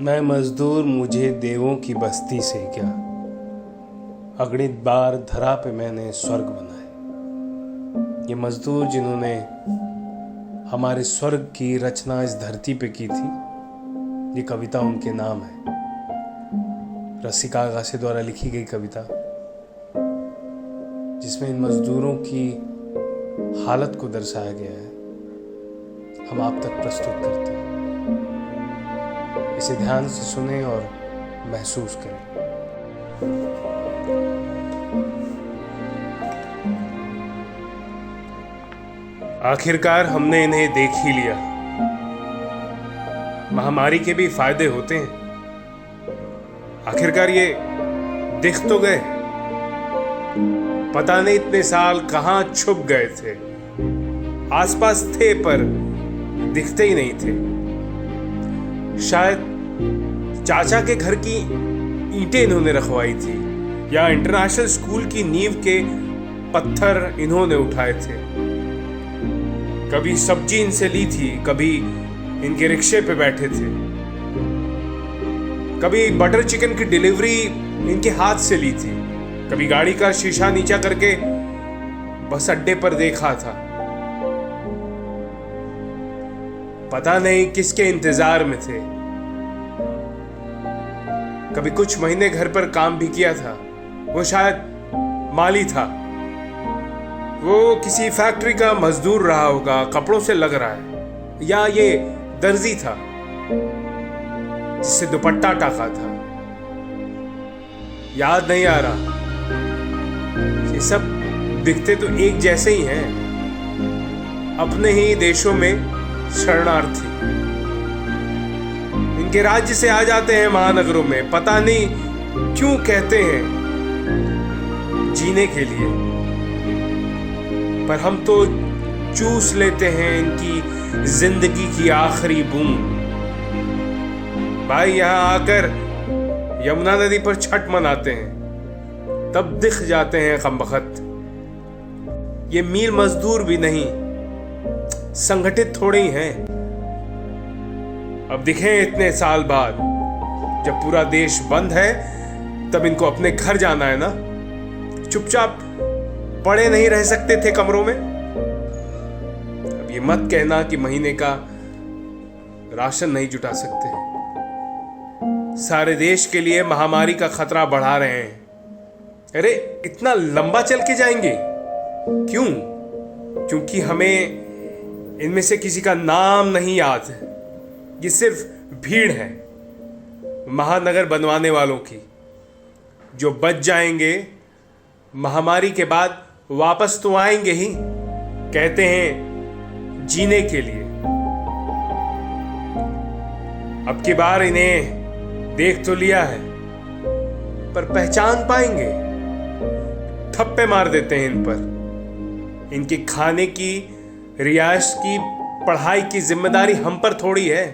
मैं मजदूर मुझे देवों की बस्ती से क्या, अगणित बार धरा पे मैंने स्वर्ग बनाए। ये मजदूर जिन्होंने हमारे स्वर्ग की रचना इस धरती पे की थी, ये कविता उनके नाम है। रसिका आगाशे द्वारा लिखी गई कविता, जिसमें इन मजदूरों की हालत को दर्शाया गया है, हम आप तक प्रस्तुत करते हैं। इसे ध्यान से सुने और महसूस करें। आखिरकार हमने इन्हें देख ही लिया। महामारी के भी फायदे होते हैं। आखिरकार ये दिख तो गए। पता नहीं इतने साल कहां छुप गए थे। आसपास थे पर दिखते ही नहीं थे। शायद चाचा के घर की ईंटें इन्होंने रखवाई थी, या इंटरनेशनल स्कूल की नींव के पत्थर इन्होंने उठाए थे। कभी सब्जी इनसे ली थी, कभी इनके रिक्शे पे बैठे थे, कभी बटर चिकन की डिलीवरी इनके हाथ से ली थी, कभी गाड़ी का शीशा नीचा करके बस अड्डे पर देखा था। पता नहीं किसके इंतजार में थे। कभी कुछ महीने घर पर काम भी किया था। वो शायद माली था, वो किसी फैक्ट्री का मजदूर रहा होगा, कपड़ों से लग रहा है, या ये दर्जी था जिससे दुपट्टा टाका था। याद नहीं आ रहा। ये सब दिखते तो एक जैसे ही हैं, अपने ही देशों में शरणार्थी। इनके राज्य से आ जाते हैं महानगरों में, पता नहीं क्यों कहते हैं जीने के लिए, पर हम तो चूस लेते हैं इनकी जिंदगी की आखिरी बूंद। भाई यहां आकर यमुना नदी पर छठ मनाते हैं, तब दिख जाते हैं कमबख्त। ये मील मजदूर भी नहीं, संगठित थोड़े ही हैं। अब दिखे इतने साल बाद, जब पूरा देश बंद है, तब इनको अपने घर जाना है ना। चुपचाप पड़े नहीं रह सकते थे कमरों में। अब ये मत कहना कि महीने का राशन नहीं जुटा सकते। सारे देश के लिए महामारी का खतरा बढ़ा रहे हैं। अरे इतना लंबा चल के जाएंगे क्यों? क्योंकि हमें इनमें से किसी का नाम नहीं याद। ये सिर्फ भीड़ है महानगर बनवाने वालों की, जो बच जाएंगे। महामारी के बाद वापस तो आएंगे ही, कहते हैं जीने के लिए। अब की बार इन्हें देख तो लिया है, पर पहचान पाएंगे? थप्पे मार देते हैं इन पर। इनके खाने की, रियाश की, पढ़ाई की जिम्मेदारी हम पर थोड़ी है।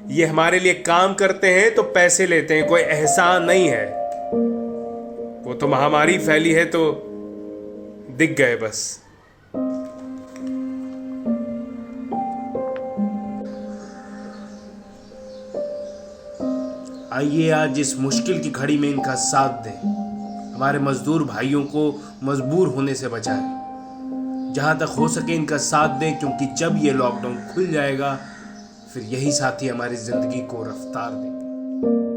ये हमारे लिए काम करते हैं तो पैसे लेते हैं, कोई एहसान नहीं है। वो तो महामारी फैली है तो दिख गए बस। आइए आज इस मुश्किल की घड़ी में इनका साथ दें, हमारे मजदूर भाइयों को मजबूर होने से बचाएं। जहां तक हो सके इनका साथ दें, क्योंकि जब ये लॉकडाउन खुल जाएगा, फिर यही साथी हमारी जिंदगी को रफ्तार देंगे।